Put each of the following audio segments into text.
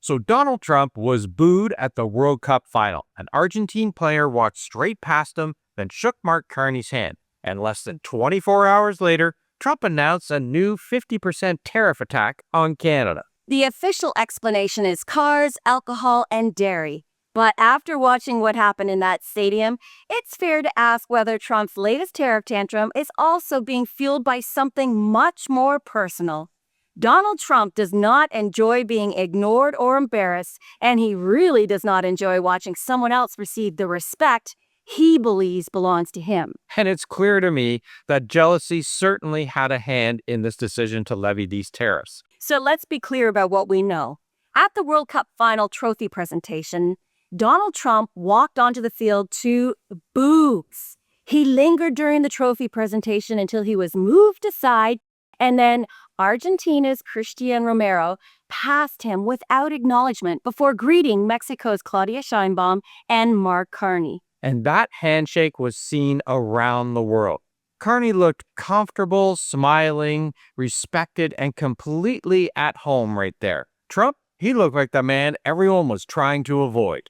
So Donald Trump was booed at the World Cup final. An Argentine player walked straight past him, then shook Mark Carney's hand. And less than 24 hours later, Trump announced a new 50% tariff attack on Canada. The official explanation is cars, alcohol, and dairy. But after watching what happened in that stadium, it's fair to ask whether Trump's latest tariff tantrum is also being fueled by something much more personal. Donald Trump does not enjoy being ignored or embarrassed, and he really does not enjoy watching someone else receive the respect he believes belongs to him. And it's clear to me that jealousy certainly had a hand in this decision to levy these tariffs. So let's be clear about what we know. At the World Cup final trophy presentation, Donald Trump walked onto the field to boos. He lingered during the trophy presentation until he was moved aside, and then Argentina's Cristian Romero passed him without acknowledgement before greeting Mexico's Claudia Sheinbaum and Mark Carney. And that handshake was seen around the world. Carney looked comfortable, smiling, respected, and completely at home right there. Trump, he looked like the man everyone was trying to avoid.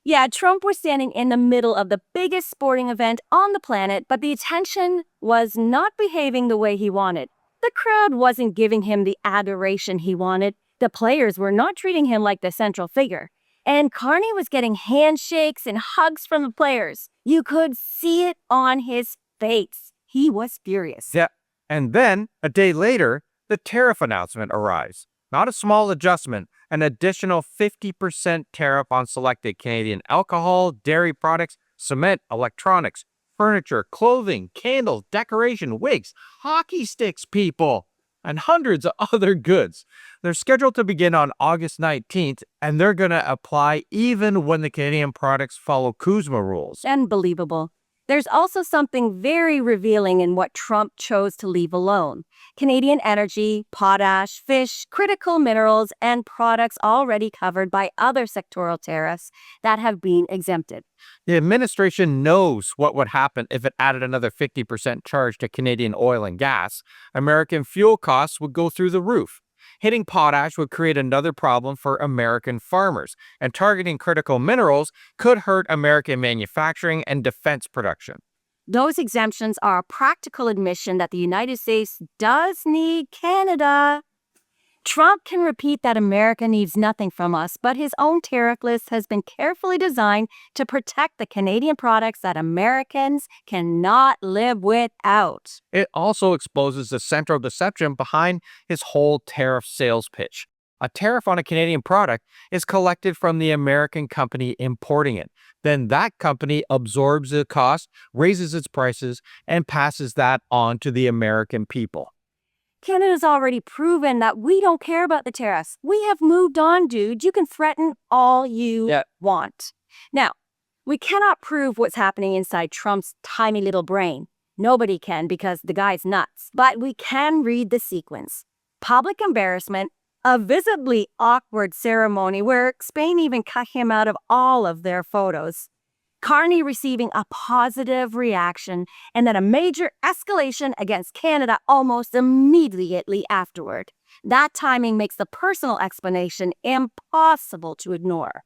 Yeah, Trump was standing in the middle of the biggest sporting event on the planet, but the attention was not behaving the way he wanted. The crowd wasn't giving him the adoration he wanted. The players were not treating him like the central figure. And Carney was getting handshakes and hugs from the players. You could see it on his face. He was furious. Yeah, and then, a day later, the tariff announcement arrives. Not a small adjustment, an additional 50% tariff on selected Canadian alcohol, dairy products, cement, electronics, furniture, clothing, candles, decoration, wigs, hockey sticks, people, and hundreds of other goods. They're scheduled to begin on August 19th, and they're going to apply even when the Canadian products follow CUSMA rules. Unbelievable. There's also something very revealing in what Trump chose to leave alone. Canadian energy, potash, fish, critical minerals, and products already covered by other sectoral tariffs that have been exempted. The administration knows what would happen if it added another 50% charge to Canadian oil and gas. American fuel costs would go through the roof. Hitting potash would create another problem for American farmers, and targeting critical minerals could hurt American manufacturing and defense production. Those exemptions are a practical admission that the United States does need Canada. Trump can repeat that America needs nothing from us, but his own tariff list has been carefully designed to protect the Canadian products that Americans cannot live without. It also exposes the central deception behind his whole tariff sales pitch. A tariff on a Canadian product is collected from the American company importing it. Then that company absorbs the cost, raises its prices, and passes that on to the American people. Canada's already proven that we don't care about the tariffs. We have moved on, dude. You can threaten all you want. Now, we cannot prove what's happening inside Trump's tiny little brain. Nobody can because the guy's nuts. But we can read the sequence. Public embarrassment, a visibly awkward ceremony where Spain even cut him out of all of their photos. Carney receiving a positive reaction, and then a major escalation against Canada almost immediately afterward. That timing makes the personal explanation impossible to ignore.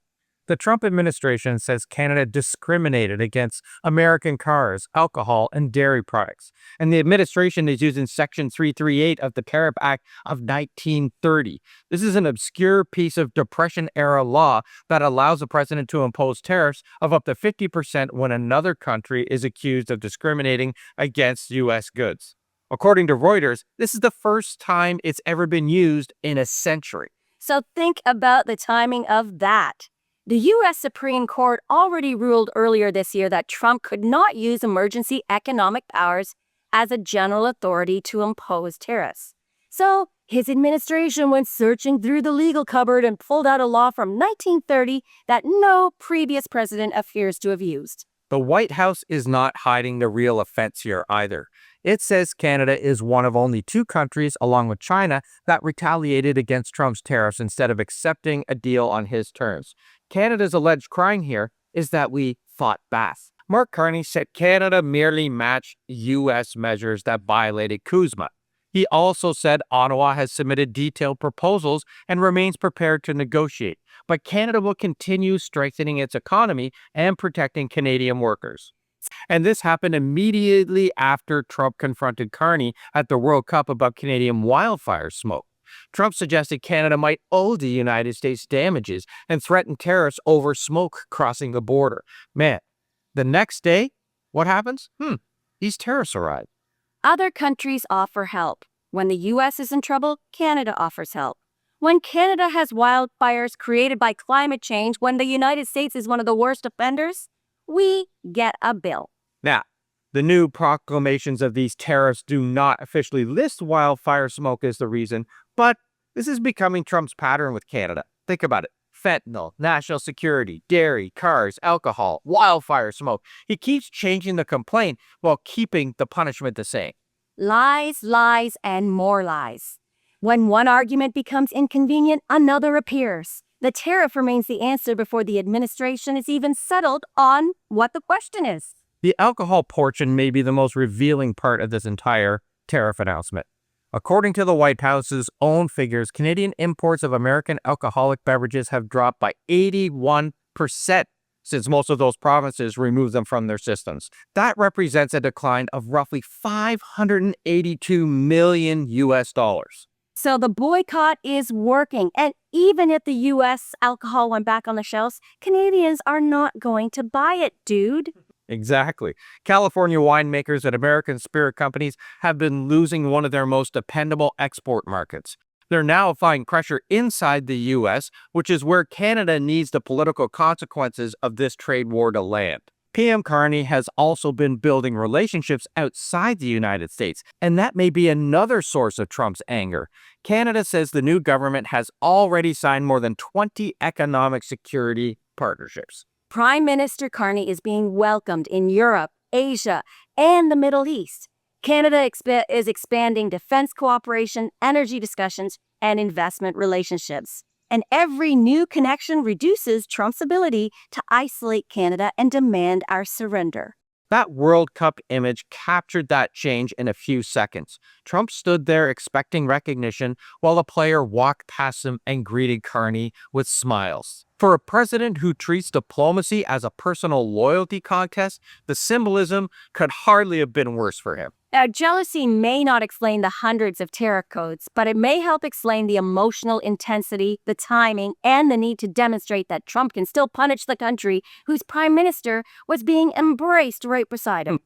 The Trump administration says Canada discriminated against American cars, alcohol, and dairy products. And the administration is using Section 338 of the Tariff Act of 1930. This is an obscure piece of Depression-era law that allows the president to impose tariffs of up to 50% when another country is accused of discriminating against U.S. goods. According to Reuters, this is the first time it's ever been used in a century. So think about the timing of that. The U.S. Supreme Court already ruled earlier this year that Trump could not use emergency economic powers as a general authority to impose tariffs. So his administration went searching through the legal cupboard and pulled out a law from 1930 that no previous president appears to have used. The White House is not hiding the real offense here either. It says Canada is one of only two countries, along with China, that retaliated against Trump's tariffs instead of accepting a deal on his terms. Canada's alleged crime here is that we fought back. Mark Carney said Canada merely matched U.S. measures that violated CUSMA. He also said Ottawa has submitted detailed proposals and remains prepared to negotiate, but Canada will continue strengthening its economy and protecting Canadian workers. And this happened immediately after Trump confronted Carney at the World Cup about Canadian wildfire smoke. Trump suggested Canada might owe the United States damages and threatened tariffs over smoke crossing the border. Man, the next day, what happens? These tariffs arrive. Other countries offer help. When the U.S. is in trouble, Canada offers help. When Canada has wildfires created by climate change, when the United States is one of the worst offenders, we get a bill. Now, the new proclamations of these tariffs do not officially list wildfire smoke as the reason, but this is becoming Trump's pattern with Canada. Think about it. Fentanyl, national security, dairy, cars, alcohol, wildfire smoke. He keeps changing the complaint while keeping the punishment the same. Lies, lies, and more lies. When one argument becomes inconvenient, another appears. The tariff remains the answer before the administration is even settled on what the question is. The alcohol portion may be the most revealing part of this entire tariff announcement. According to the White House's own figures, Canadian imports of American alcoholic beverages have dropped by 81% since most of those provinces removed them from their systems. That represents a decline of roughly $582 million US dollars. So the boycott is working. And even if the U.S. alcohol went back on the shelves, Canadians are not going to buy it, dude. Exactly. California winemakers and American spirit companies have been losing one of their most dependable export markets. They're now applying pressure inside the U.S., which is where Canada needs the political consequences of this trade war to land. PM Carney has also been building relationships outside the United States, and that may be another source of Trump's anger. Canada says the new government has already signed more than 20 economic security partnerships. Prime Minister Carney is being welcomed in Europe, Asia, and the Middle East. Canada is expanding defense cooperation, energy discussions, and investment relationships. And every new connection reduces Trump's ability to isolate Canada and demand our surrender. That World Cup image captured that change in a few seconds. Trump stood there expecting recognition while a player walked past him and greeted Carney with smiles. For a president who treats diplomacy as a personal loyalty contest, the symbolism could hardly have been worse for him. Now, jealousy may not explain the hundreds of tariff codes, but it may help explain the emotional intensity, the timing, and the need to demonstrate that Trump can still punish the country whose prime minister was being embraced right beside him.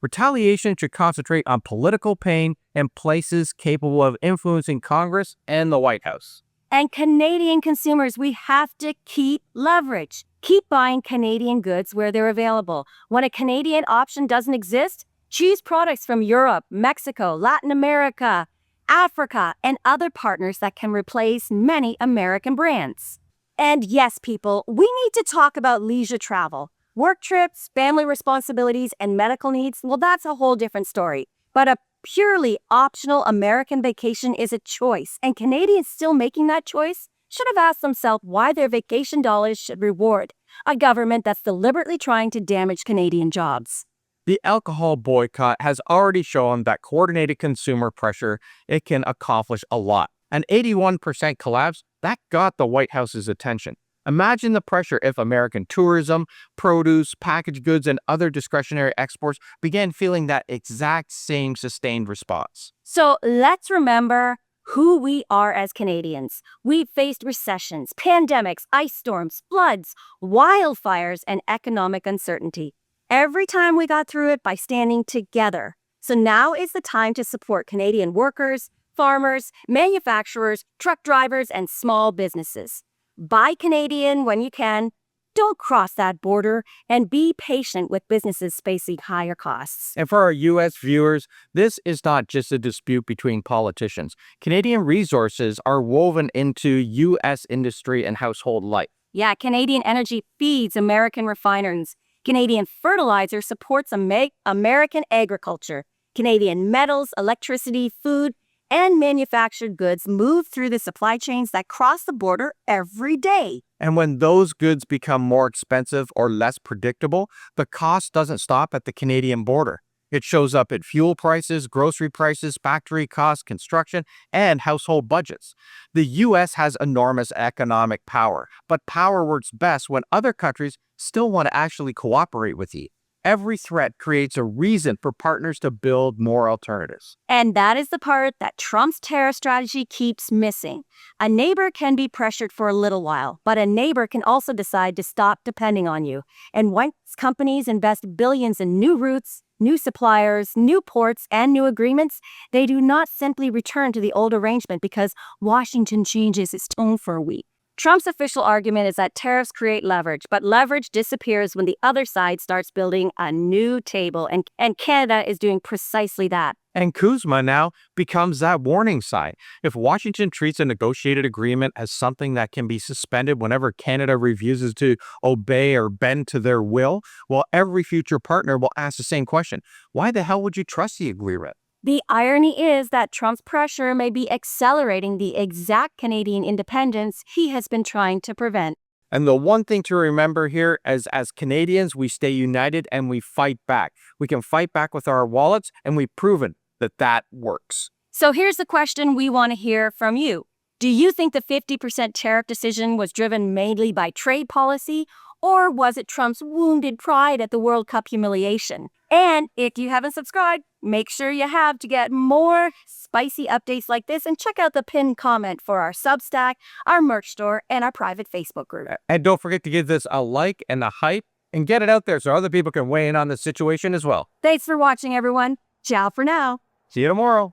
Retaliation should concentrate on political pain and places capable of influencing Congress and the White House. And Canadian consumers, we have to keep leverage. Keep buying Canadian goods where they're available. When a Canadian option doesn't exist, choose products from Europe, Mexico, Latin America, Africa, and other partners that can replace many American brands. And yes, people, we need to talk about leisure travel. Work trips, family responsibilities, and medical needs, well, that's a whole different story. But a purely optional American vacation is a choice, and Canadians still making that choice should have asked themselves why their vacation dollars should reward a government that's deliberately trying to damage Canadian jobs. The alcohol boycott has already shown that coordinated consumer pressure, it can accomplish a lot. An 81% collapse, that got the White House's attention. Imagine the pressure if American tourism, produce, packaged goods, and other discretionary exports began feeling that exact same sustained response. So let's remember who we are as Canadians. We've faced recessions, pandemics, ice storms, floods, wildfires, and economic uncertainty. Every time we got through it by standing together. So now is the time to support Canadian workers, farmers, manufacturers, truck drivers, and small businesses. Buy Canadian when you can. Don't cross that border, and be patient with businesses facing higher costs. And for our U.S. viewers, this is not just a dispute between politicians. Canadian resources are woven into U.S. industry and household life. Yeah, Canadian energy feeds American refiners. Canadian fertilizer supports American agriculture. Canadian metals, electricity, food, and manufactured goods move through the supply chains that cross the border every day. And when those goods become more expensive or less predictable, the cost doesn't stop at the Canadian border. It shows up in fuel prices, grocery prices, factory costs, construction, and household budgets. The U.S. has enormous economic power, but power works best when other countries still want to actually cooperate with you. Every threat creates a reason for partners to build more alternatives. And that is the part that Trump's tariff strategy keeps missing. A neighbor can be pressured for a little while, but a neighbor can also decide to stop depending on you. And once companies invest billions in new routes, new suppliers, new ports, and new agreements, they do not simply return to the old arrangement because Washington changes its tone for a week. Trump's official argument is that tariffs create leverage, but leverage disappears when the other side starts building a new table, and Canada is doing precisely that. And CUSMA now becomes that warning sign. If Washington treats a negotiated agreement as something that can be suspended whenever Canada refuses to obey or bend to their will, well, every future partner will ask the same question. Why the hell would you trust the agreement? The irony is that Trump's pressure may be accelerating the exact Canadian independence he has been trying to prevent. And the one thing to remember here is as Canadians, we stay united and we fight back. We can fight back with our wallets, and we've proven that that works. So here's the question we want to hear from you. Do you think the 50% tariff decision was driven mainly by trade policy, or was it Trump's wounded pride at the World Cup humiliation? And if you haven't subscribed, make sure you have to get more spicy updates like this, and check out the pinned comment for our Substack, our merch store, and our private Facebook group. And don't forget to give this a like and a hype and get it out there so other people can weigh in on the situation as well. Thanks for watching, everyone. Ciao for now. See you tomorrow.